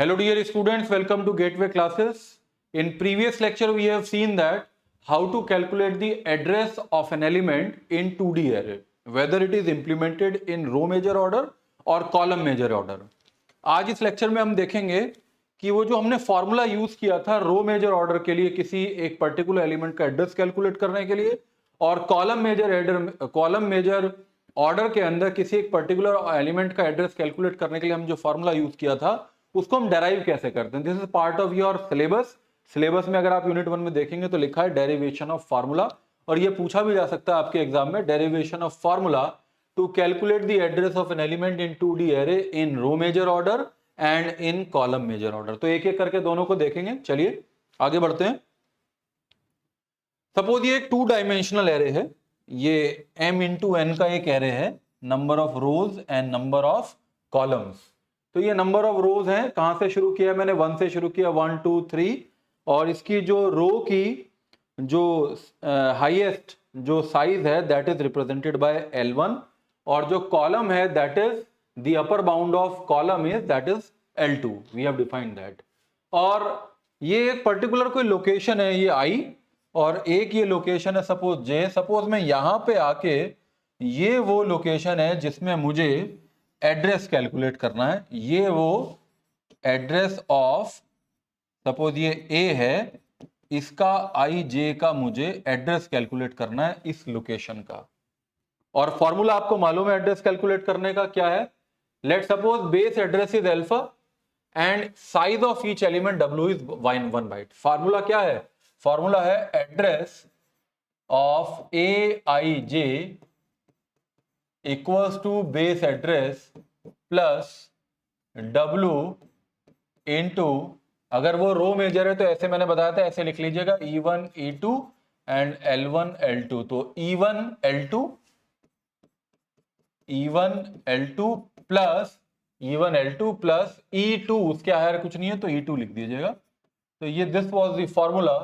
Hello dear students, welcome to Gateway Classes. In previous lecture we have seen that how to calculate the address of an element in 2D array, whether it is implemented in row major order और column major order. आज इस lecture में हम देखेंगे कि वो जो हमने फॉर्मूला यूज किया था रो मेजर ऑर्डर के लिए किसी एक पर्टिकुलर एलिमेंट का एड्रेस कैलकुलेट करने के लिए और कॉलम मेजर ऑर्डर के अंदर किसी एक पर्टिकुलर एलिमेंट का एड्रेस कैलकुलेट करने के लिए हम जो फॉर्मूला यूज किया था उसको हम डेराइव कैसे करते हैं. This is part of your syllabus में अगर आप यूनिट 1 में देखेंगे तो लिखा है डेरिवेशन ऑफ फार्मूला, और ये पूछा भी जा सकता है आपके एग्जाम में, derivation of formula to calculate the address of an element in 2D array in row major order and in column major order. तो एक एक करके दोनों को देखेंगे. चलिए आगे बढ़ते हैं. सपोज ये एक 2 डायमेंशनल एरे है, ये m इंटू एन का एक एरे है, number of rose and number of columns. तो ये नंबर ऑफ रोज है, कहां से शुरू किया मैंने, 1 से शुरू किया, 1 2 3, और इसकी जो रो की जो हाईएस्ट जो साइज है that is represented by L1, और जो कॉलम है that is the upper bound of column is that is L2. We have defined that. और ये एक पर्टिकुलर कोई लोकेशन है, ये I, और एक ये लोकेशन है सपोज J. सपोज मैं यहां पे आके, ये वो लोकेशन है जिसमें मुझे एड्रेस कैलकुलेट करना है. ये वो एड्रेस ऑफ, सपोज ये A है, इसका IJ का मुझे एड्रेस कैलकुलेट करना है इस लोकेशन का. और फॉर्मूला आपको मालूम है एड्रेस कैलकुलेट करने का क्या है. Let suppose base address is alpha and size of each element W is 1 byte. Formula क्या है, फॉर्मूला है address of AIJ equals to base address plus W into, अगर वो रो मेजर है तो ऐसे मैंने बताया था, ऐसे लिख लीजिएगा E1 E2 and L1 L2. तो E1 L2 प्लस E2, उसके हायर कुछ नहीं है तो E2 लिख दीजिएगा. तो ये this was the formula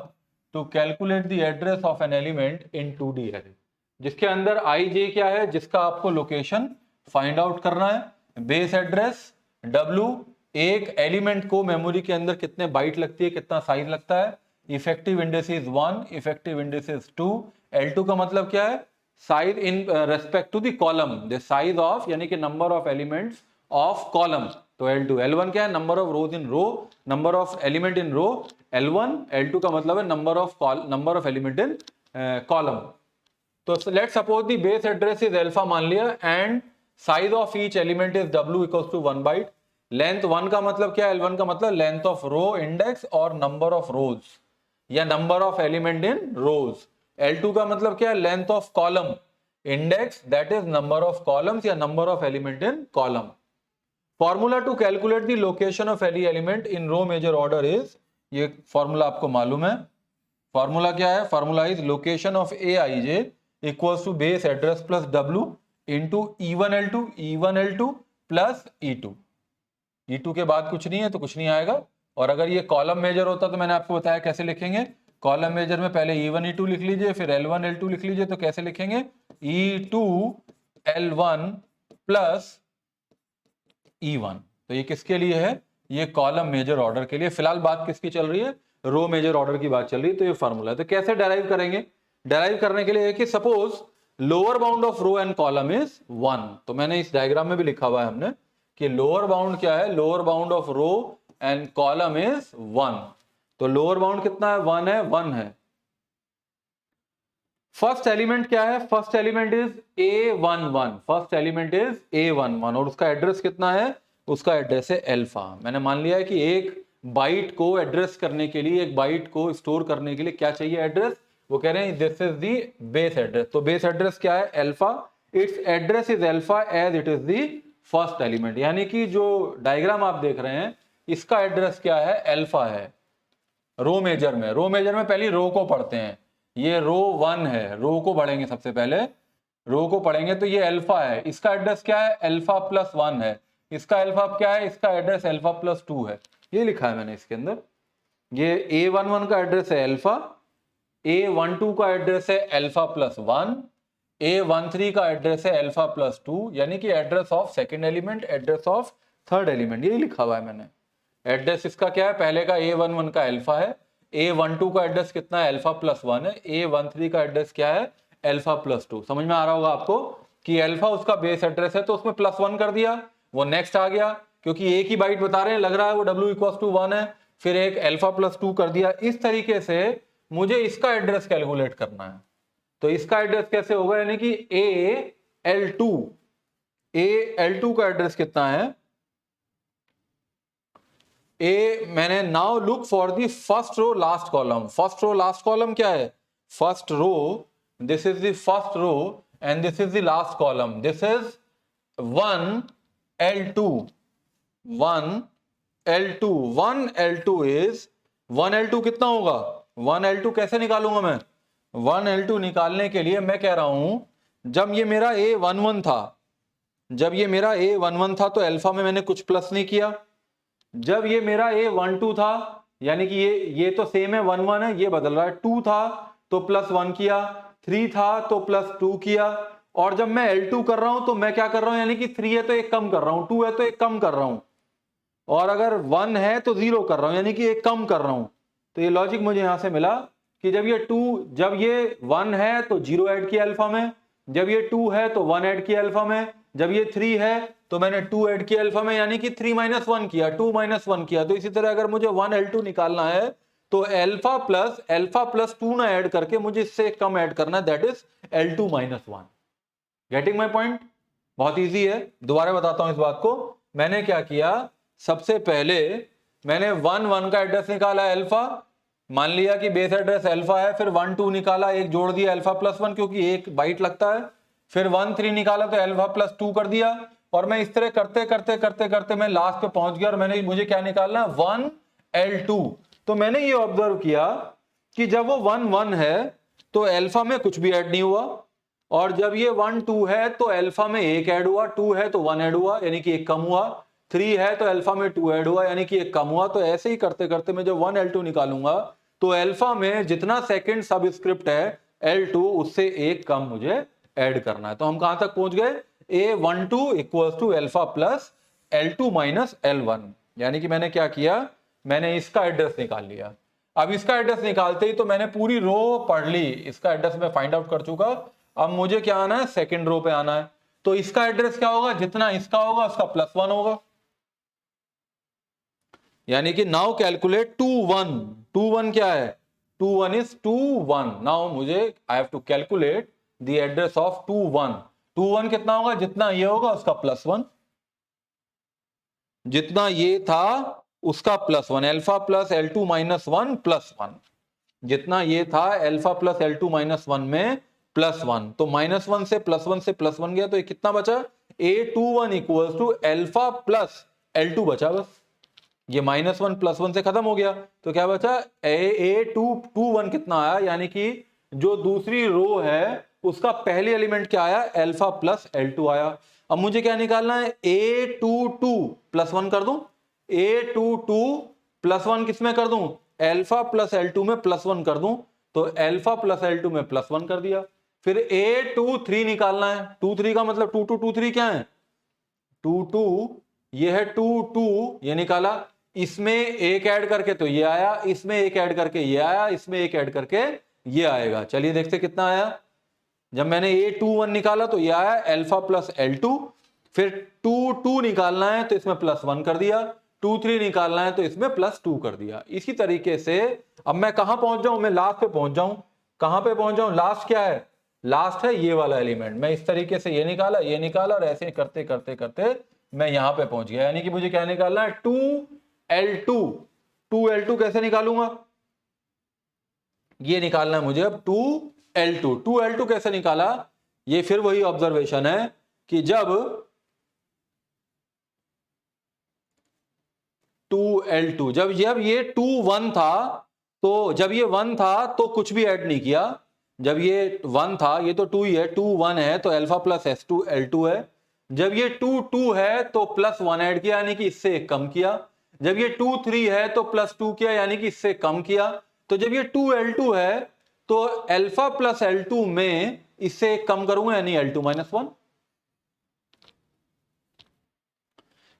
to calculate the address of an element in 2D array, जिसके अंदर IJ क्या है, जिसका आपको लोकेशन फाइंड आउट करना है, बेस एड्रेस W, एक एलिमेंट को मेमोरी के अंदर कितने बाइट लगती है, कितना साइज लगता है, effective index 1, effective index 2. L2 का मतलब क्या है, size in respect to the column, the size of यानी कि number of elements of column. तो L2. L1 क्या है, number of rows in row, number of element in row L1. L2 का मतलब है number of element in column. तो let suppose the base address is alpha मान लिया and size of each element is W equals to 1 byte. Length 1 का मतलब क्या है, L1 का मतलब लेंथ ऑफ रो इंडेक्स और नंबर ऑफ रोज या number of element in rows. L2 का मतलब क्या है, length of column index that is number of columns या number of element in column. Formula to calculate the location of any element in row major order is, ये formula आपको मालूम है. Formula क्या है, formula is location of AIJ equals to base address plus W into E1 L2 plus E2. E2 के बाद कुछ नहीं है तो कुछ नहीं आएगा. और अगर ये कॉलम मेजर होता तो मैंने आपको बताया कैसे लिखेंगे. कॉलम मेजर में पहले E1 E2 लिख लीजिए, फिर L1 L2 लिख लीजिए. तो कैसे लिखेंगे, E2 L1 प्लस E1. तो ये किसके लिए है, ये कॉलम मेजर ऑर्डर के लिए. फिलहाल बात किसकी चल रही है, रो मेजर ऑर्डर की बात चल रही है. तो ये फॉर्मूला है. तो कैसे डेराइव करेंगे, डेराइव करने के लिए है कि suppose lower bound of row and column is 1. तो मैंने इस डायग्राम में भी लिखा हुआ है हमने कि लोअर बाउंड क्या है, lower bound of row and column is 1. तो लोअर बाउंड कितना है, 1 है. फर्स्ट एलिमेंट क्या है, first element is A11, first element is A11 और उसका एड्रेस कितना है, उसका एड्रेस है अल्फा. मैंने मान लिया है कि एक बाइट को एड्रेस करने के लिए, एक बाइट को स्टोर करने के लिए क्या चाहिए, एड्रेस. वो कह रहे हैं this is the base address. तो बेस एड्रेस क्या है, alpha. Its address is alpha as it is the first element. यानी कि जो डायग्राम आप देख रहे हैं इसका एड्रेस क्या है, अल्फा है. रो मेजर में पहले रो को पढ़ते हैं. ये रो 1 है, रो को पढ़ेंगे सबसे पहले, रो को पढ़ेंगे. तो ये अल्फा है, इसका एड्रेस क्या है, अल्फा प्लस 1 है. इसका अल्फा क्या है, इसका एड्रेस अल्फा प्लस 2 है. ये लिखा है मैंने इसके अंदर. ये A11 का एड्रेस है अल्फा, A12 का एड्रेस है अल्फा प्लस 1, A13 का एड्रेस है अल्फा प्लस 2, यानी कि address of second element, address of third element. यही लिखा हुआ है मैंने. एड्रेस इसका क्या है, पहले का A11 का अल्फा है, A12 का एड्रेस कितना है, अल्फा प्लस 1 है, A13 का एड्रेस क्या है, अल्फा प्लस 2। समझ में आ रहा होगा आपको कि अल्फा उसका बेस एड्रेस है तो उसमें प्लस 1 कर दिया, वो नेक्स्ट आ गया क्योंकि एक ही बाइट बता रहे हैं, लग रहा है वो W इक्वल्स टू 1 है, फिर एक अल्फा प्लस 2 कर दिया। इस तरीके से मुझे इसका एड्रेस कैलकुलेट करना है। तो इसका एड्रेस कैसे होगा, यानी कि A L2 का एड्रेस कितना है, मैंने now look for the first row last column. First row last column क्या है, first row, this is the first row and this is the last column, this is 1L2 1L2 1L2 is 1L2 कितना होगा, 1L2 कैसे निकालूंगा मैं, 1L2 निकालने के लिए मैं कह रहा हूं, जब ये मेरा A11 था, जब ये मेरा A11 था तो अल्फा में मैंने कुछ प्लस नहीं किया। जब ये मेरा A12 था, यानी कि ये तो सेम है, 1 1 है, ये बदल रहा है, 2 था तो प्लस 1 किया, 3 था तो प्लस 2 किया, और जब मैं L2 कर रहा हूं तो मैं क्या कर रहा हूं, यानी कि 3 है तो एक कम कर रहा हूं, 2 है तो एक कम कर रहा हूं, और अगर 1 है तो 0 कर रहा हूं, यानी कि एक कम कर रहा हूं। तो ये लॉजिक मुझे यहां से मिला कि जब ये 1 है तो 0 ऐड किया अल्फा में, जब ये 2 है तो 1 ऐड किया अल्फा में, जब ये 3 है तो मैंने 2 ऐड किया अल्फा में, यानी कि 3 - 1 किया, 2 - 1 किया। तो इसी तरह अगर मुझे 1L2 निकालना है तो अल्फा प्लस 2 ना ऐड करके मुझे इससे कम ऐड करना है, that is L2 - 1। Getting my point? बहुत ईजी है, दोबारा बताता हूं इस बात को। मैंने क्या किया, सबसे पहले मैंने 1 1 का एड्रेस निकाला अल्फा, मान लिया कि बेस एड्रेस अल्फा है, फिर 1 2 निकाला, एक जोड़ दिया अल्फा प्लस 1 क्योंकि एक बाइट लगता है, फिर 1 3 निकाला तो अल्फा प्लस 2 कर दिया, और मैं इस तरह करते करते करते करते मैं लास्ट पे पहुंच गया, और मुझे क्या निकालना है, 1L2। तो मैंने ये ऑब्जर्व किया कि जब वो 1 1 है तो अल्फा में कुछ भी ऐड नहीं हुआ, और जब ये 1 2 है तो अल्फा में एक ऐड हुआ, 2 है तो 1 ऐड हुआ यानी कि एक कम हुआ, 3 है तो अल्फा में 2 ऐड हुआ यानी कि एक कम हुआ। तो ऐसे ही करते करते मैं जब 1L2 निकालूंगा तो अल्फा में जितना सेकंड सबस्क्रिप्ट है L2 उससे एक कम मुझे ऐड करना है। तो हम कहां तक पहुंच गए, A12 equals to alpha plus L2 minus L1, यानी कि मैंने क्या किया, मैंने इसका एड्रेस निकाल लिया। अब इसका एड्रेस निकालते ही तो मैंने पूरी रो पढ़ ली, इसका एड्रेस मैं फाइंड आउट कर चुका। अब मुझे क्या आना है, सेकंड रो पे आना है। तो इसका एड्रेस क्या होगा, जितना इसका होगा उसका प्लस 1 होगा, यानी कि नाउ कैलकुलेट 2 1, 2 1 क्या है, 2 1 इज 2 1। नाउ मुझे I have to calculate the address of 2 1। 2 1 कितना होगा, जितना ये होगा उसका प्लस 1, जितना ये था उसका plus 1, alpha plus L2 minus 1 plus 1, जितना ये था अल्फा प्लस L2 माइनस 1 में प्लस 1, तो माइनस 1 से प्लस 1 से प्लस 1 गया तो ये कितना बचा, A21 equals to alpha plus L2 बचा बस। ये माइनस 1 प्लस 1 से खत्म हो गया, तो क्या बचा, A21 कितना आया, यानी कि जो दूसरी रो है उसका पहली एलिमेंट क्या आया, अल्फा प्लस L2 आया। अब मुझे क्या निकालना है, A22 प्लस 1 कर दूं, A22 प्लस 1 किसमें कर दूं, अल्फा प्लस L2 में प्लस 1 कर दूं, तो अल्फा प्लस L2 में प्लस 1 कर दिया। फिर A23 निकालना है, 2 3 का मतलब 2 2 2 3 क्या है, 2 2, ये है 2 2, ये निकाला, इसमें एक ऐड करके तो ये आया, इसमें एक ऐड करके ये आया, इसमें एक ऐड करके ये आएगा। चलिए देखते कितना आया। जब मैंने A21 निकाला तो ये आया अल्फा प्लस L2, फिर 2 2 निकालना है तो इसमें प्लस 1 कर दिया, 2 3 निकालना है तो इसमें प्लस 2 कर दिया। इसी तरीके से अब मैं कहां पहुंच जाऊं, मैं लास्ट पे पहुंच जाऊं। कहां पे पहुंच जाऊं, लास्ट क्या है, लास्ट है ये वाला एलिमेंट। मैं इस तरीके से ये निकाला और ऐसे करते करते करते मैं यहां पे पहुंच गया, यानी कि मुझे क्या निकालना है, 2L2। 2L2 कैसे निकालूंगा, ये निकालना है मुझे अब 2L2। 2L2 कैसे निकाला, ये फिर वही ऑब्जर्वेशन है कि जब 2L2, जब ये 2 1 था, तो जब ये 1 था तो कुछ भी ऐड नहीं किया, जब ये 1 था, ये तो 2 ही है, 2 1 है तो अल्फा प्लस S2 L2 है। जब ये 2 2 है तो प्लस 1 ऐड किया यानी कि इससे एक कम किया, जब ये 2 3 है तो प्लस 2 किया यानी कि इससे कम किया। तो जब ये 2L2 है तो अल्फा प्लस L2 में इससे एक कम करूंगा यानी L2 माइनस 1।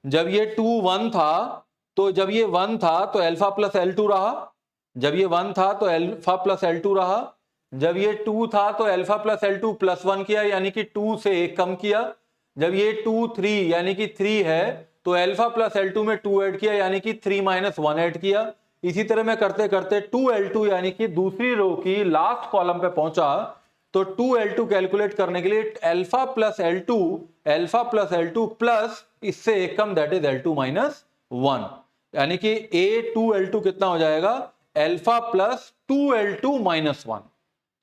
जब ये 2 1 था तो जब ये 1 था तो अल्फा प्लस L2 रहा, जब ये 1 था तो अल्फा प्लस L2 रहा, जब ये 2 था तो अल्फा प्लस L2 प्लस 1 किया यानी कि 2 से 1 कम किया, जब ये 2 3 यानी कि 3 है तो अल्फा प्लस L2 में 2 ऐड किया यानी कि 3 माइनस 1 ऐड किया। इसी तरह मैं करते करते 2L2 यानी कि दूसरी रो की लास्ट कॉलम पे पहुंचा, तो 2L2 कैलकुलेट करने के लिए अल्फा प्लस L2 प्लस इससे एक कम दैट इज L2 माइनस 1, यानी कि A2L2 कितना हो जाएगा अल्फा प्लस 2L2 माइनस 1।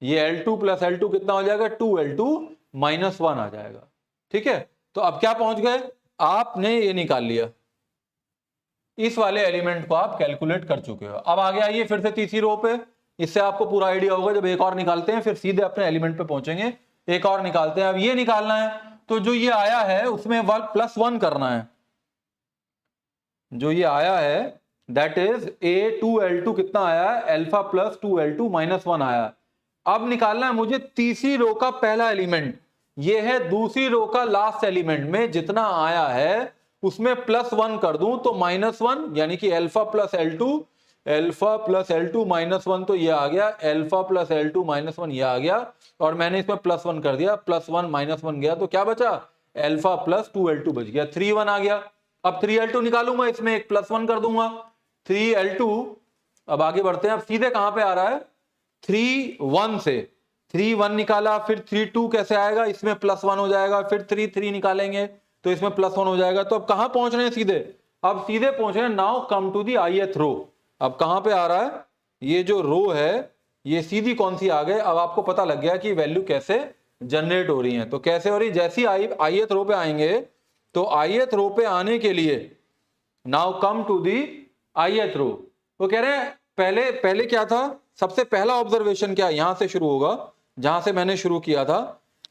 ये L2 प्लस L2 कितना हो जाएगा 2L2 माइनस 1 आ जाएगा। ठीक है, तो अब क्या पहुंच गए, आपने ये निकाल लिया, इस वाले एलिमेंट को आप कैलकुलेट कर चुके हो। अब आगे आइए फिर से तीसरी रो पे, इससे आपको पूरा आइडिया होगा। जब एक और निकालते हैं फिर सीधे अपने एलिमेंट पे पहुंचेंगे। एक और निकालते हैं, अब ये निकालना है तो जो ये आया है उसमें प्लस 1 करना है। जो ये आया है दैट इज A2L2 कितना आया है अल्फा प्लस 2L2 माइनस 1 आया। अब निकालना है मुझे तीसरी रो का पहला एलिमेंट, ये है दूसरी रो का लास्ट एलिमेंट में जितना आया है उसमें प्लस 1 कर दूं तो माइनस 1 यानी कि अल्फा प्लस L2 माइनस 1, तो ये आ गया अल्फा प्लस L2 माइनस 1, ये आ गया और मैंने इसमें प्लस 1 कर दिया, प्लस 1 माइनस 1 गया तो क्या बचा अल्फा प्लस 2L2 बच गया, 3 1 आ गया। अब 3L2 निकालूंगा, इसमें एक प्लस 1 कर दूंगा 3L2। अब आगे बढ़ते हैं, अब सीधे कहां पे आ रहा है 3 1 से 3 1 निकाला, फिर 3 2 कैसे आएगा, इसमें प्लस 1 हो जाएगा, फिर 3 3 निकालेंगे तो इसमें प्लस 1 हो जाएगा। तो अब कहां पहुंच रहे हैं सीधे, अब सीधे पहुंच रहे हैं now come to the ith row. अब कहां पे आ रहा है, ये जो रो है ये सीधी कौन सी आ गई। अब आपको पता लग गया कि वैल्यू कैसे जनरेट हो रही है। तो कैसे हो रही, जैसी ith रो पे आएंगे तो ith रो पे आने के लिए now come to the ith row. वो कह रहे हैं पहले क्या था, सबसे पहला ऑब्जर्वेशन क्या, यहां से शुरू होगा जहां से मैंने शुरू किया था।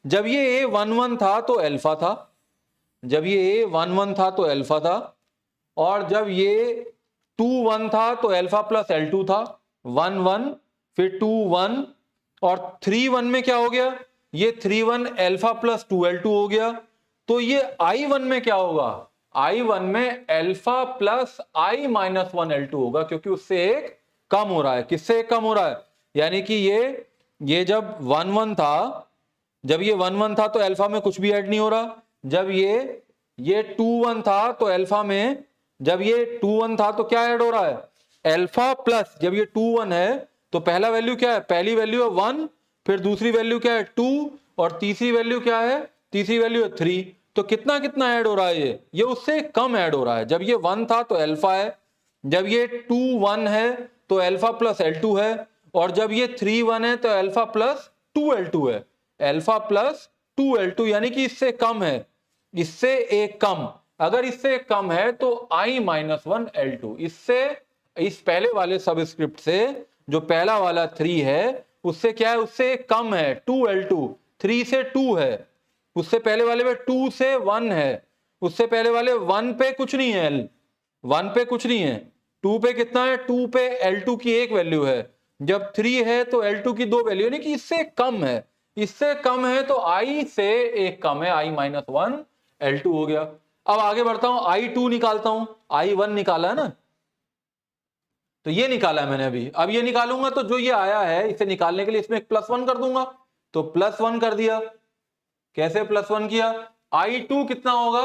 जब ये A11 था तो अल्फा था, जब ये A11 था तो अल्फा था, और जब ये 2 1 था तो अल्फा प्लस L2 था, 1 1 फिर 2 1 और 3 1 में क्या हो गया, ये 3 1 अल्फा प्लस 2L2 हो गया। तो ये I1 में क्या होगा, I1 में alpha plus I minus 1L2 होगा, क्योंकि उससे एक कम हो रहा है। किससे एक कम हो रहा है, यानी कि ये जब 1 1 था, जब ये 1 1 था तो अल्फा में कुछ भी ऐड नहीं हो रहा। जब ये 2 1 था तो अल्फा में, जब ये 2 1 था तो क्या ऐड हो रहा है अल्फा प्लस, जब ये 2 1 है तो पहला वैल्यू क्या है, पहली वैल्यू है 1, फिर दूसरी वैल्यू क्या है 2 और तीसरी वैल्यू क्या है, तीसरी वैल्यू है 3। तो कितना कितना ऐड हो रहा है, ये उससे कम ऐड हो रहा है। जब ये 1 था तो अल्फा है, जब ये 2 1 है तो अल्फा प्लस L2 है, और जब ये 3 1 है तो अल्फा प्लस 2L2 है, अल्फा प्लस 2L2 यानी कि इससे कम है, इससे एक कम। अगर इससे कम है तो I माइनस 1L2, इससे इस पहले वाले सबस्क्रिप्ट से जो पहला वाला 3 है उससे क्या है, उससे कम है 2L2, 3 से 2 है, उससे पहले वाले में 2 से 1 है, उससे पहले वाले 1 पे कुछ नहीं है, 1 पे कुछ नहीं है, 2 पे कितना है, 2 पे L2 की एक वैल्यू है, जब 3 है तो L2 की 2 वैल्यू, यानी कि इससे कम है, इससे कम है तो I से एक कम है, I माइनस 1L2 हो गया। अब आगे बढ़ता हूं, I2 निकालता हूं, I1 निकाला है ना, तो ये निकाला है मैंने अभी। अब ये निकालूंगा तो जो ये आया है इसे निकालने के लिए इसमें एक प्लस 1 कर दूंगा, तो प्लस 1 कर दिया। कैसे प्लस 1 किया, I2 कितना होगा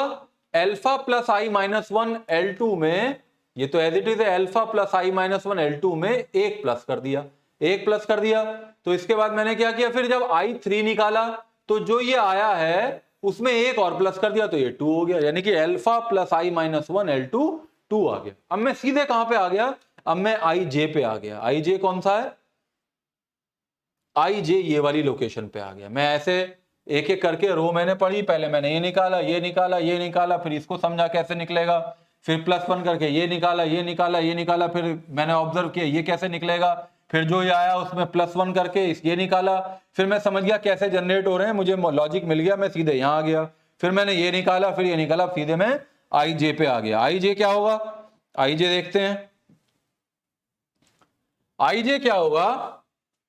alpha plus I minus 1L2 में, ये तो एज इट इज है alpha plus I minus 1L2 में एक प्लस कर दिया, एक प्लस कर दिया। तो इसके बाद मैंने क्या किया, फिर जब I3 निकाला तो जो ये आया है उसमें एक और प्लस कर दिया तो ये 2 हो गया, यानी कि alpha plus I minus 1L2 2 आ गया। अब मैं सीधे कहां पे आ गया, अब मैं IJ पे आ गया। IJ कौन सा है, IJ ये वाली लोकेशन पे आ गया। मैं ऐसे एक एक करके रो मैंने पढ़ी, पहले मैंने ये निकाला, ये निकाला, ये निकाला, फिर इसको समझा कैसे निकलेगा, फिर प्लस 1 करके ये निकाला, ये निकाला, ये निकाला, फिर मैंने ऑब्जर्व किया ये कैसे निकलेगा, फिर जो ये आया उसमें प्लस 1 करके ये निकाला, फिर मैं समझ गया कैसे जनरेट हो रहे हैं, मुझे लॉजिक मिल गया, मैं सीधे यहां आ गया, फिर मैंने ये निकाला, फिर ये निकाला, सीधे मैं IJ पे आ गया। IJ क्या होगा, IJ देखते हैं, IJ क्या होगा,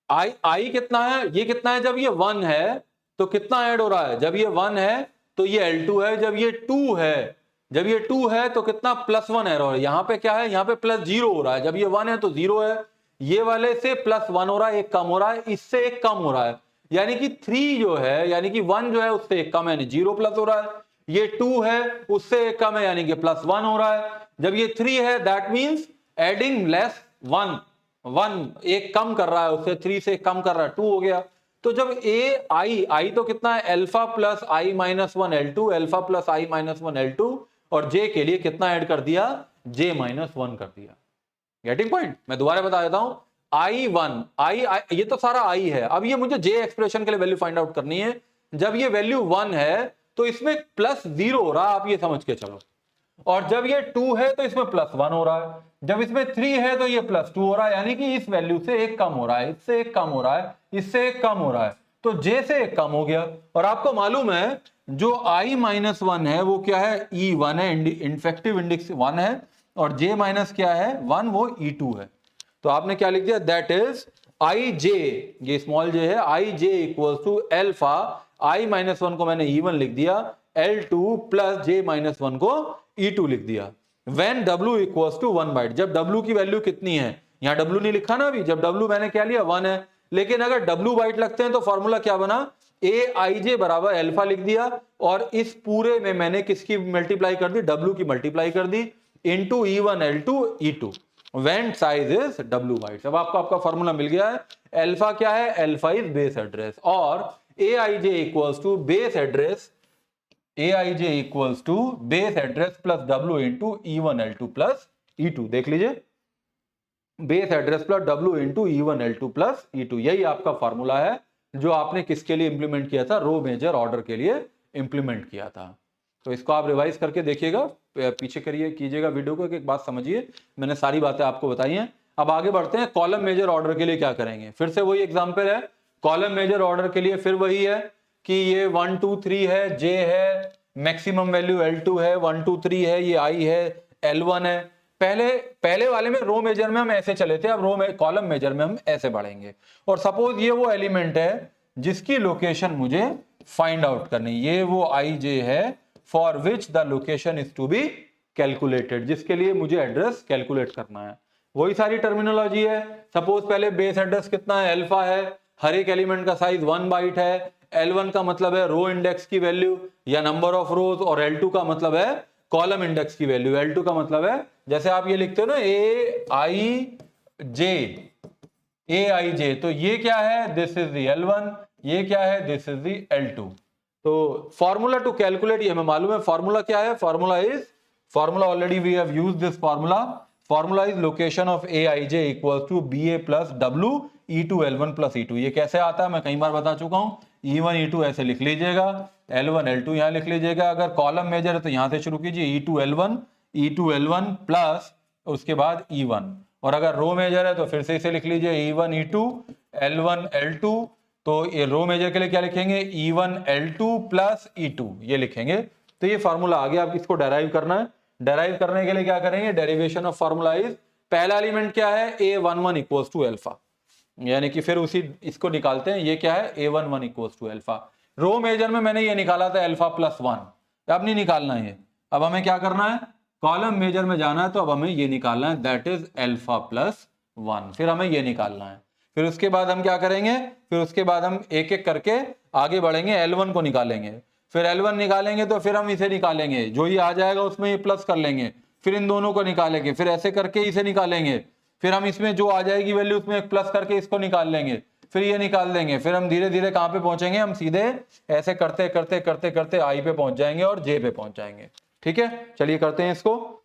I कितना है, ये कितना है, जब ये 1 है तो कितना ऐड हो रहा है, जब ये 1 है तो ये L2 है, जब ये 2 है जब ये 2 है तो कितना +1 एरर है, यहाँ पे क्या है, यहाँ पे +0 हो रहा है, जब ये 1 है तो 0 है, ये वाले से +1 हो रहा है, एक कम हो रहा है, इससे एक कम हो रहा है, यानी कि 3 जो है, यानी कि 1 जो है उससे एक कम है, यानी 0 प्लस हो रहा है, ये 2 है उससे एक कम है, यानी कि +1 हो रहा है, जब ये 3 है दैट मींस एडिंग लेस 1 एक कम कर रहा है उससे, 3 से कम कर रहा है, 2 हो गया। तो जब आई तो कितना है, अल्फा प्लस आई माइनस 1 L2, अल्फा प्लस आई माइनस 1 L2, और जे के लिए कितना ऐड कर दिया, जे माइनस 1 कर दिया। Getting point? मैं दोबारा बता देता हूं, I1 आई ये तो सारा आई है, अब ये मुझे जे एक्सप्रेशन के लिए वैल्यू फाइंड आउट करनी है। जब ये वैल्यू 1 है तो इसमें +0 हो रहा है, आप ये समझ के चलो, और जब ये 2 है तो इसमें +1 हो रहा है, जब इसमें 3 है तो ये +2 हो रहा है, यानी कि इस वैल्यू से एक कम हो रहा है, इससे एक कम हो रहा है, इससे एक कम हो रहा है, तो जे से एक कम हो गया। और आपको मालूम है जो I-1 है वो क्या है, E1 है, इन्फेक्टिव इंडेक्स 1 है, और J माइनस क्या है 1, वो E2 है। तो आपने क्या लिख दिया, दैट इज IJ, ये स्मॉल j है, IJ equals to alpha, I-1 को मैंने E1 लिख दिया, L2 प्लस J-1 को E2 लिख दिया, when W equals to 1 byte. जब W की वैल्यू कितनी है, यहां W नहीं लिखा ना अभी, जब W मैंने क्या लिया 1 है, लेकिन अगर W बाइट लगते हैं तो फॉर्मूला क्या बना, AIJ बराबर अल्फा लिख दिया, और इस पूरे में मैंने किसकी मल्टीप्लाई कर दी, W की मल्टीप्लाई कर दी, into E1 L2 E2 when size is W bytes। अब आपको आपका फॉर्मूला मिल गया है, अल्फा क्या है, अल्फा इज बेस एड्रेस, और AIJ equals to base address, AIJ equals to base address plus W into E1 L2 plus E2। देख लीजिए, base address plus W into E1 L2 plus E2, यही आपका formula है जो आपने किसके लिए इंप्लीमेंट किया था, रो मेजर ऑर्डर के लिए इंप्लीमेंट किया था। तो इसको आप रिवाइज करके देखिएगा, पीछे करिए, कीजिएगा वीडियो को, एक बात समझिए, मैंने सारी बातें आपको बताई हैं। अब आगे बढ़ते हैं, कॉलम मेजर ऑर्डर के लिए क्या करेंगे, फिर से वही एग्जांपल है, कॉलम मेजर ऑर्डर के लिए फिर वही है कि ये 1 2 3 है, जे है, मैक्सिमम वैल्यू L2 है, 1 2 3 है, ये आई है, L1 है। पहले वाले में रो मेजर में हम ऐसे चले थे, अब रो में कॉलम मेजर में हम ऐसे बढ़ेंगे, और सपोज ये वो एलिमेंट है जिसकी लोकेशन मुझे फाइंड आउट करनी, ये वो IJ है for which the location is to be calculated, जिसके लिए मुझे एड्रेस कैलकुलेट करना है। वही सारी टर्मिनोलॉजी है। सपोज पहले बेस एड्रेस कितना है, अल्फा है, हर एक एलिमेंट का साइज 1 बाइट है, L1 का मतलब है रो इंडेक्स की वैल्यू या नंबर ऑफ रोज, और L2 का मतलब है कॉलम इंडेक्स की वैल्यू। L2 का मतलब है, जैसे आप ये लिखते हो ना AIJ, तो ये क्या है, दिस इज द L1, ये क्या है, दिस इज द L2। तो फॉर्मूला टू कैलकुलेट, ये हमें मालूम है, फॉर्मूला क्या है, formula already we have used this formula is location of AIJ equals to BA plus W E2 L1 plus E2। ये कैसे आता है मैं कई बार बता चुका हूं, E1 E2 ऐसे लिख लीजिएगा, L1 L2 यहां लिख लीजिएगा, अगर कॉलम मेजर है तो यहां से शुरू कीजिए, E2 L1 प्लस उसके बाद E1, और अगर रो मेजर है तो फिर से इसे लिख लीजिए, E1 E2 L1 L2, तो ये रो मेजर के लिए क्या लिखेंगे, E1 L2 प्लस E2 ये लिखेंगे। तो ये फॉर्मूला आ गया, अब इसको डेराइव करना है। डेराइव करने के लिए क्या करेंगे, डेरिवेशन ऑफ फॉर्मूला इज, पहला एलिमेंट क्या है, A11 इक्वल्स टू अल्फा, यानी कि फिर उसी इसको निकालते हैं, ये क्या है, A11 equals to alpha. Row major में मैंने ये निकाला था अल्फा प्लस 1, अब नहीं निकालना है, अब हमें क्या करना है, कॉलम मेजर में जाना है, तो अब हमें ये निकालना है, दैट इज अल्फा प्लस 1, फिर हमें ये निकालना है। फिर उसके बाद हम क्या करेंगे, फिर उसके बाद हम एक एक करके आगे बढ़ेंगे, L1 को निकालेंगे, फिर L1 निकालेंगे तो फिर हम इसे निकालेंगे, जो ये आ जाएगा उसमें ये प्लस कर लेंगे, फिर इन दोनों को निकालेंगे, फिर ऐसे करके इसे निकालेंगे, फिर हम इसमें जो आ जाएगी वैल्यू उसमें एक प्लस करके इसको निकाल लेंगे, फिर ये निकाल देंगे, फिर हम धीरे धीरे कहां पे पहुंचेंगे, हम सीधे ऐसे करते करते करते करते आई पे पहुंच जाएंगे और जे पे पहुंच जाएंगे। ठीक है, चलिए करते हैं इसको।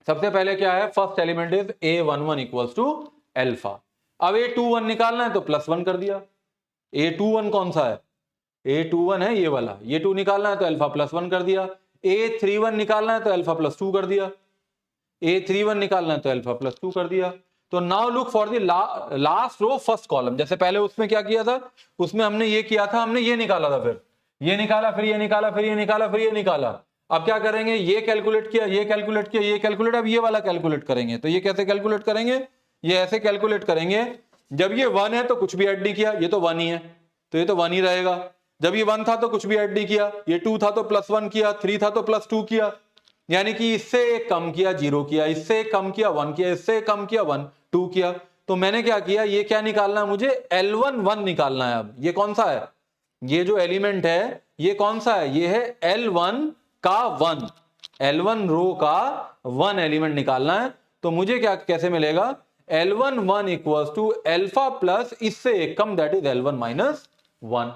सबसे पहले क्या है, first element is A11 equals to alpha. अब A21 निकालना है तो +1 कर दिया। A21 कौन सा है, A21 है ये वाला, ये 2 निकालना है तो अल्फा +1 कर दिया। A31 निकालना है तो अल्फा +2 कर दिया। A31 निकालना है तो अल्फा +2 कर दिया। तो now look for the last row first column. जैसे पहले उसमें क्या किया था, उसमें हमने ये किया था, हमने ये निकाला था, फिर ये निकाला, फिर ये निकाला, फिर ये निकाला, फिर ये निकाला। अब क्या करेंगे, ये कैलकुलेट किया, ये कैलकुलेट किया, ये कैलकुलेट, अब ये वाला कैलकुलेट करेंगे। तो ये कैसे कैलकुलेट करेंगे, ये ऐसे कैलकुलेट करेंगे, जब ये 1 है तो कुछ भी ऐड नहीं किया, ये तो 1 ही है तो ये तो 1 ही रहेगा। जब ये 1 था तो कुछ भी ऐड नहीं किया, ये 2 था तो +1 किया, 3 था तो +2 किया, यानी कि इससे एक कम किया 0 किया, इससे एक कम किया 1 किया, इससे एक कम किया 1 2 किया। तो मैंने क्या किया, ये क्या निकालना है मुझे, L1 1 निकालना है। अब ये कौन सा है, ये जो एलिमेंट है ये कौन सा है, ये है L1 का 1, L1 रो का 1 एलिमेंट निकालना है। तो मुझे क्या कैसे मिलेगा, L1 1 equals to alpha plus इससे एक कम दैट इज L1 माइनस 1।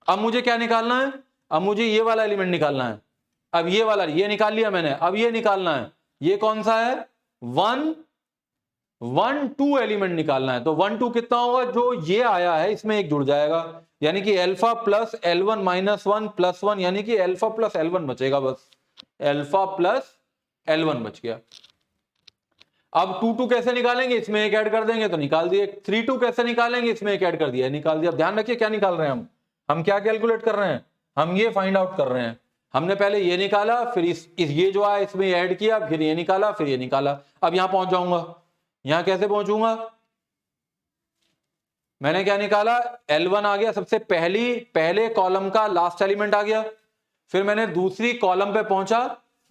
अब मुझे क्या निकालना है, अब मुझे ये वाला एलिमेंट निकालना है। अब ये वाला ये निकाल लिया मैंने, अब ये निकालना है, ये कौन सा है 1 1 2 एलिमेंट निकालना है। तो 1 2 कितना होगा, जो ये आया है इसमें एक जुड़ जाएगा, यानी कि alpha plus L1 minus 1 plus 1, यानी कि अल्फा प्लस L1 बचेगा, बस अल्फा प्लस L1 बच गया। अब 2 2 कैसे निकालेंगे, इसमें एक ऐड कर देंगे तो निकाल दिए। 3 2 कैसे निकालेंगे, इसमें एक ऐड कर दिया, निकाल दिया। अब ध्यान रखिए क्या निकाल रहे हैं हम क्या कैलकुलेट कर रहे हैं, हम ये फाइंड आउट कर रहे हैं। हमने पहले ये निकाला, फिर इस ये जो आया इसमें ऐड किया, फिर ये निकाला, फिर ये निकाला। अब यहां पहुंच जाऊंगा, यहां कैसे पहुंचूंगा, मैंने क्या निकाला, L1 आ गया, सबसे पहले कॉलम का लास्ट एलिमेंट आ गया। फिर मैंने दूसरी कॉलम पे पहुंचा,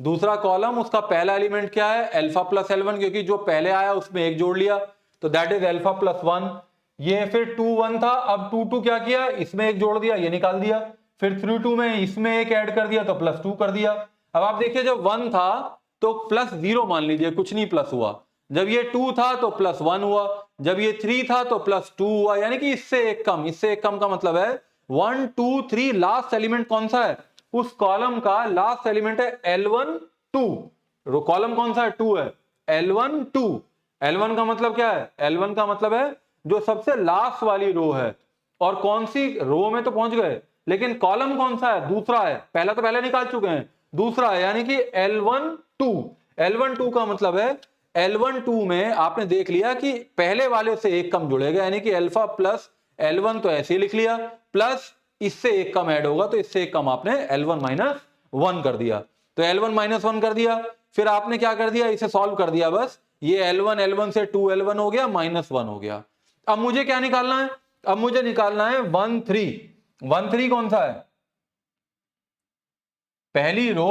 दूसरा कॉलम उसका पहला एलिमेंट क्या है, अल्फा प्लस L1, क्योंकि जो पहले आया उसमें एक जोड़ लिया, तो दैट इज अल्फा प्लस 1। ये फिर 2 1 था, अब 2 2 क्या किया, इसमें एक जोड़ दिया, ये निकाल दिया। फिर 3 2 में इसमें एक ऐड कर दिया तो प्लस 2 कर दिया। अब आप देखिए जब 1 था तो प्लस 0 मान लीजिए, कुछ नहीं प्लस हुआ। जब ये 2 था तो प्लस 1 हुआ, जब ये 3 था तो प्लस 2 हुआ, यानी कि इससे एक कम, इससे एक कम का मतलब है 1 2 3 लास्ट एलिमेंट कौन सा है, उस कॉलम का लास्ट एलिमेंट है L1 2। कॉलम कौन सा है, 2 है, L1 2। L1 का मतलब क्या है, L1 का मतलब है जो सबसे लास्ट वाली रो है। और कौन सी रो में तो पहुंच गए, लेकिन कॉलम कौन सा है, दूसरा है, पहला तो पहले निकाल चुके हैं, दूसरा है, यानी कि L1 2। L1 2 का मतलब है L1 2 में आपने देख लिया कि पहले वाले से एक कम जुड़ेगा, यानी कि अल्फा प्लस L1 तो ऐसे ही लिख लिया, प्लस इससे एक कम ऐड होगा, तो इससे एक कम आपने L1 माइनस 1 कर दिया। तो L1 माइनस 1 कर दिया, फिर आपने क्या कर दिया, इसे सॉल्व कर दिया, बस ये L1 से 2 L1 हो गया, माइनस 1 हो गया। अब मुझे क्या निकालना है, अब मुझे निकालना है 1 3। 1 3 कौन सा है, पहली रो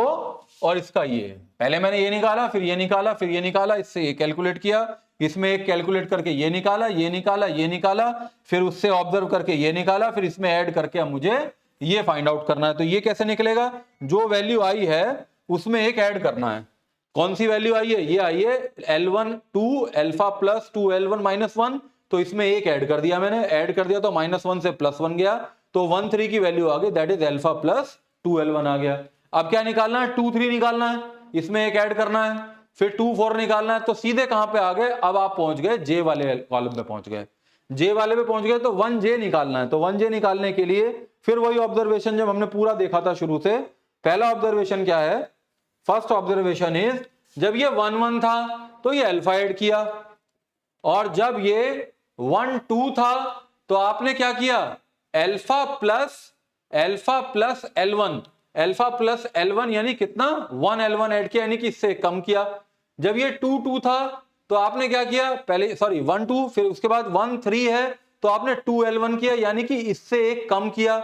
और इसका ये, पहले मैंने ये निकाला, फिर ये निकाला, फिर ये निकाला, इससे ये कैलकुलेट किया, इसमें एक कैलकुलेट करके ये निकाला, ये निकाला, ये निकाला, फिर उससे ऑब्जर्व करके ये निकाला, फिर इसमें ऐड करके अब मुझे ये फाइंड आउट करना है। तो ये कैसे निकलेगा, जो वैल्यू आई है उसमें एक ऐड करना है। कौन सी वैल्यू आई है, ये आई है L1 2 alpha plus 2 L1 minus 1, तो इसमें एक ऐड कर दिया मैंने, ऐड कर दिया तो माइनस 1 से प्लस 1 गया, तो 1 3 की वैल्यू आ गई, that is alpha plus 2 L1 आ गया। अब क्या निकालना है, 2 3 निकालना है, इसमें एक ऐड करना है, फिर 2 4 निकालना है। तो सीधे कहां पे आ गए, अब आप पहुंच गए J वाले कॉलम पे पहुंच गए, J वाले पे पहुंच गए, तो 1J निकालना है। तो 1J निकालने के लिए फिर वही ऑब्जर्वेशन जब हमने पूरा देखा था शुरू से, पहला ऑब्जर्वेशन क्या है, फर्स्ट ऑब्जर्वेशन इज जब ये 1 1 था तो ये अल्फा ऐड किया, और जब ये 1 2 था तो आपने क्या किया, alpha plus L1, alpha plus L1 यानी कितना 1 L1 ऐड किया, यानी कि इससे कम किया। जब ये 2 2 था तो आपने क्या किया, पहले सॉरी 1 2, फिर उसके बाद 1 3 है तो आपने 2 L1 किया, यानी कि इससे एक कम किया।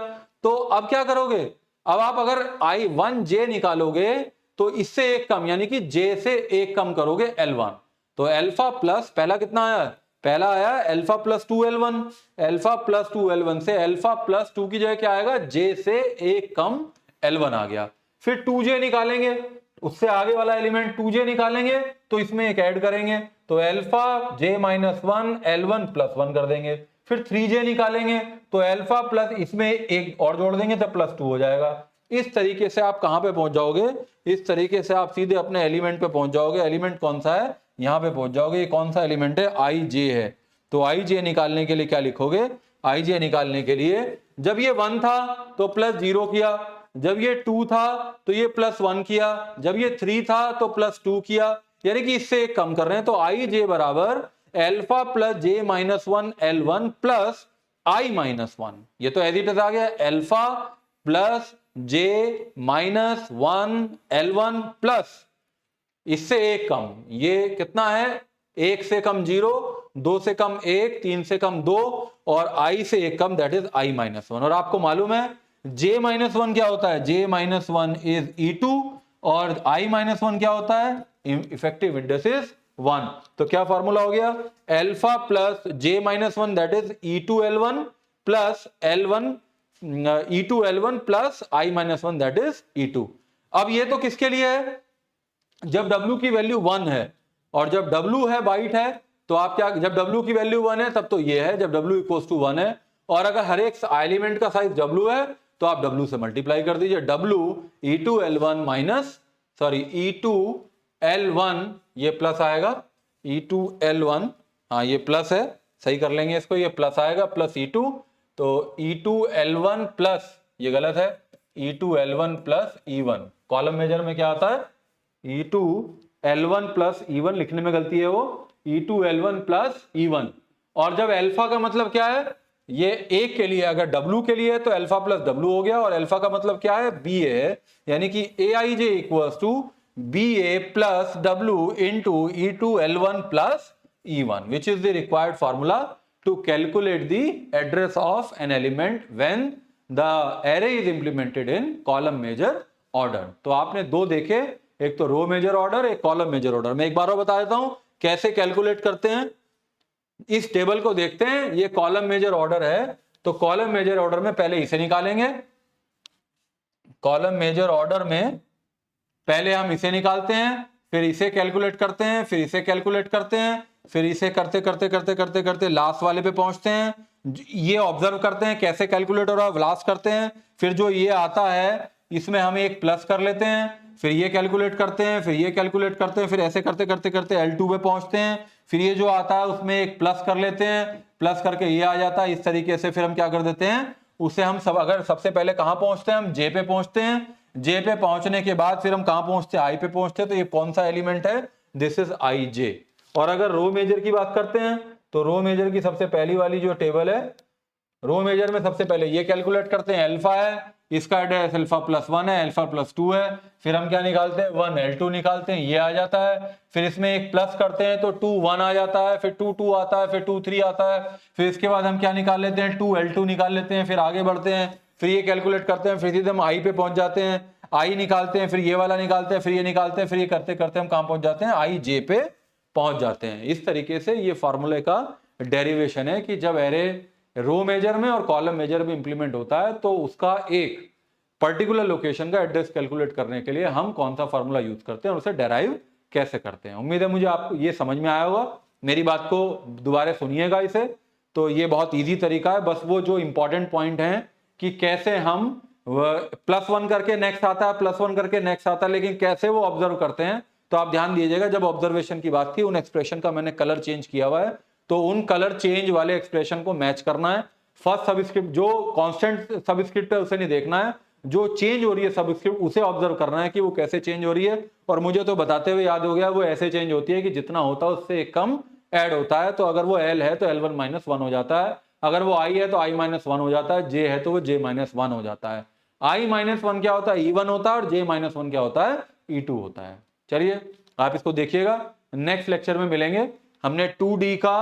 तो अब क्या करोगे, अब आप अगर I1J निकालोगे तो इससे एक कम, यानी कि J से एक कम करोगे L1। तो अल्फा प्लस पहला कितना आया, पहला आया alpha plus 2 L1, alpha plus 2 L1 से अल्फा प्लस 2 की जगह क्या आएगा, J से एक कम L1 आ गया। फिर 2J निकालेंगे, उससे आगे वाला एलिमेंट 2J निकालेंगे तो इसमें एक ऐड करेंगे, तो alpha J minus 1 L1 plus 1 कर देंगे। फिर 3J निकालेंगे तो अल्फा प्लस इसमें एक और जोड़ देंगे तो प्लस 2 हो जाएगा। इस तरीके से आप कहां पे पहुंच जाओगे, इस तरीके से आप सीधे अपने एलिमेंट पे पहुंच जाओगे। एलिमेंट कौन सा है, यहां पे पहुंच जाओगे, ये कौन सा एलिमेंट है, IJ है। तो IJ निकालने के लिए क्या लिखोगे, IJ निकालने के लिए जब ये 1 था तो प्लस 0 किया, जब ये 2 था तो ये प्लस 1 किया, जब ये 3 था तो प्लस 2 किया, यानी कि इससे एक कम कर रहे हैं। तो IJ बराबर alpha plus J minus 1 L1 plus I minus 1, ये तो एज इट इज आ गया, alpha plus J minus 1 L1 plus इससे एक कम, ये कितना है, 1 से कम 0, 2 से कम 1, 3 से कम 2 और I से एक कम, दैट इज I माइनस 1। और आपको मालूम है J माइनस 1 क्या होता है, J माइनस 1 इज E2 और i माइनस वन क्या होता है, इफेक्टिव इंडेक्स 1। तो क्या फॉर्मूला हो गया, alpha plus j minus one that is E2L1 plus L1 E2L1 plus i minus one that is E2। अब ये तो किसके लिए है, जब w की वैल्यू 1 है, और जब w है बाइट है तो आप क्या, जब w की वैल्यू 1 है तब तो ये है, जब w इक्वल्स टू 1 है, और अगर हर एक एलिमेंट का साइज w है तो आप w से मल्टीप्लाई कर दीजिए, w E2L1 minus sorry E2L1 ये प्लस आएगा, E2L1 हाँ ये प्लस है, सही कर लेंगे इसको, ये प्लस आएगा प्लस E2, तो E2L1 प्लस ये गलत है E2L1 plus E1, column major में क्या आता है E2L1 प्लस E1, लिखने में गलती है वो E2L1 प्लस E1। और जब अल्फा का मतलब क्या है, ये एक के लिए, अगर W के लिए है तो अल्फा प्लस W हो गया, और अल्फा का मतलब क्या है BA है, यानी कि AIJ equals to BA plus W into E2L1 plus E1 which is the required formula to calculate the address of an element when the array is implemented in column major order. तो आपने दो देखे, एक तो row major order, एक column major order. मैं एक बार और बता देता हूं कैसे कैलकुलेट करते हैं। इस टेबल को देखते हैं, ये कॉलम मेजर ऑर्डर है, तो कॉलम मेजर ऑर्डर में पहले इसे निकालेंगे, कॉलम मेजर ऑर्डर में पहले हम इसे निकालते हैं, फिर इसे कैलकुलेट करते हैं, फिर इसे कैलकुलेट करते हैं, फिर इसे करते करते करते करते करते लास्ट वाले पे पहुंचते हैं। ये ऑब्जर्व करते हैं कैसे कैलकुलेट हो रहा है, लास्ट करते हैं, फिर जो ये आता है इसमें हम एक प्लस कर लेते हैं, फिर ये कैलकुलेट करते हैं, फिर ये कैलकुलेट करते हैं, फिर ऐसे करते करते करते L2 पे पहुंचते हैं, फिर ये जो आता है उसमें एक प्लस कर लेते हैं, प्लस करके ये आ जाता है। इस तरीके से फिर हम क्या कर देते हैं, उसे हम सब, अगर सबसे पहले कहां पहुंचते हैं, हम J पे पहुंचते हैं, J पे पहुंचने के बाद फिर हम कहां पहुंचते हैं, I पे पहुंचते हैं। तो ये कौन सा एलिमेंट है, दिस इज IJ। और अगर रो मेजर की बात करते हैं तो रो मेजर की सबसे पहली वाली जो टेबल है, रो मेजर में सबसे पहले ये कैलकुलेट करते हैं, अल्फा है, इसका एड्रेस अल्फा प्लस 1 है, अल्फा प्लस 2 है, फिर हम क्या निकालते हैं 1 L2 निकालते हैं, ये आ जाता है, फिर इसमें एक प्लस करते हैं तो 2 1 आ जाता है, फिर 2 2 आता है, फिर 2 3 आता है, फिर इसके बाद हम क्या निकाल लेते हैं 2 L2 निकाल लेते हैं, फिर आगे बढ़ते हैं, फिर ये कैलकुलेट करते हैं, फिर सीधे हम I पे पहुंच जाते हैं, I निकालते हैं, फिर ये वाला निकालते हैं, फिर ये निकालते हैं, फिर ये करते करते हम कहां पहुंच जाते हैं, IJ पे पहुंच जाते हैं। इस तरीके से ये फॉर्मूले का डेरिवेशन है कि जब एरे रो मेजर में और कॉलम मेजर में इंप्लीमेंट होता है तो उसका एक पर्टिकुलर लोकेशन का एड्रेस कैलकुलेट करने के लिए हम कौन सा फॉर्मूला यूज करते हैं और उसे डेराइव कैसे करते हैं। उम्मीद है मुझे आपको ये समझ में आया होगा, मेरी बात को दोबारा सुनिएगा इसे। तो ये बहुत इजी तरीका है, बस वो जो इंपॉर्टेंट पॉइंट है कि कैसे हम +1 करके नेक्स्ट आता है, +1 करके नेक्स्ट आता है, लेकिन कैसे वो ऑब्जर्व करते हैं। तो आप ध्यान दीजिएगा, जब ऑब्जर्वेशन की बात थी उन एक्सप्रेशन का मैंने कलर चेंज किया हुआ है, तो उन कलर चेंज वाले एक्सप्रेशन को मैच करना है। फर्स्ट सबस्क्रिप्ट जो कांस्टेंट सबस्क्रिप्ट है उसे नहीं देखना है, जो चेंज हो रही है सबस्क्रिप्ट उसे ऑब्जर्व करना है कि वो कैसे चेंज हो रही है। और मुझे तो बताते हुए याद हो गया, वो ऐसे चेंज होती है कि जितना होता है उससे एक कम ऐड होता है। तो अगर वो L है तो L1 - 1 हो जाता है, अगर वो I है तो I - 1 हो जाता है, J है तो वो J - 1 हो जाता है। I - 1 क्या होता है, E1 होता है, और J - 1 क्या होता है, E2 होता है। चलिए आप इसको देखिएगा, नेक्स्ट लेक्चर में मिलेंगे। हमने 2D का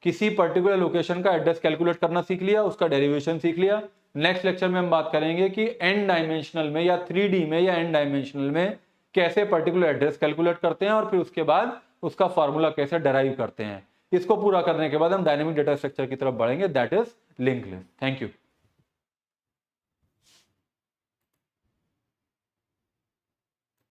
किसी पर्टिकुलर लोकेशन का एड्रेस कैलकुलेट करना सीख लिया, उसका डेरिवेशन सीख लिया। नेक्स्ट लेक्चर में हम बात करेंगे कि n डायमेंशनल में या 3D में या n डायमेंशनल में कैसे पर्टिकुलर एड्रेस कैलकुलेट करते हैं, और फिर उसके बाद उसका फॉर्मूला कैसे डेराइव करते हैं। इसको पूरा करने के बाद हम डायनेमिक डेटा स्ट्रक्चर की तरफ बढ़ेंगे, that is link list. Thank you.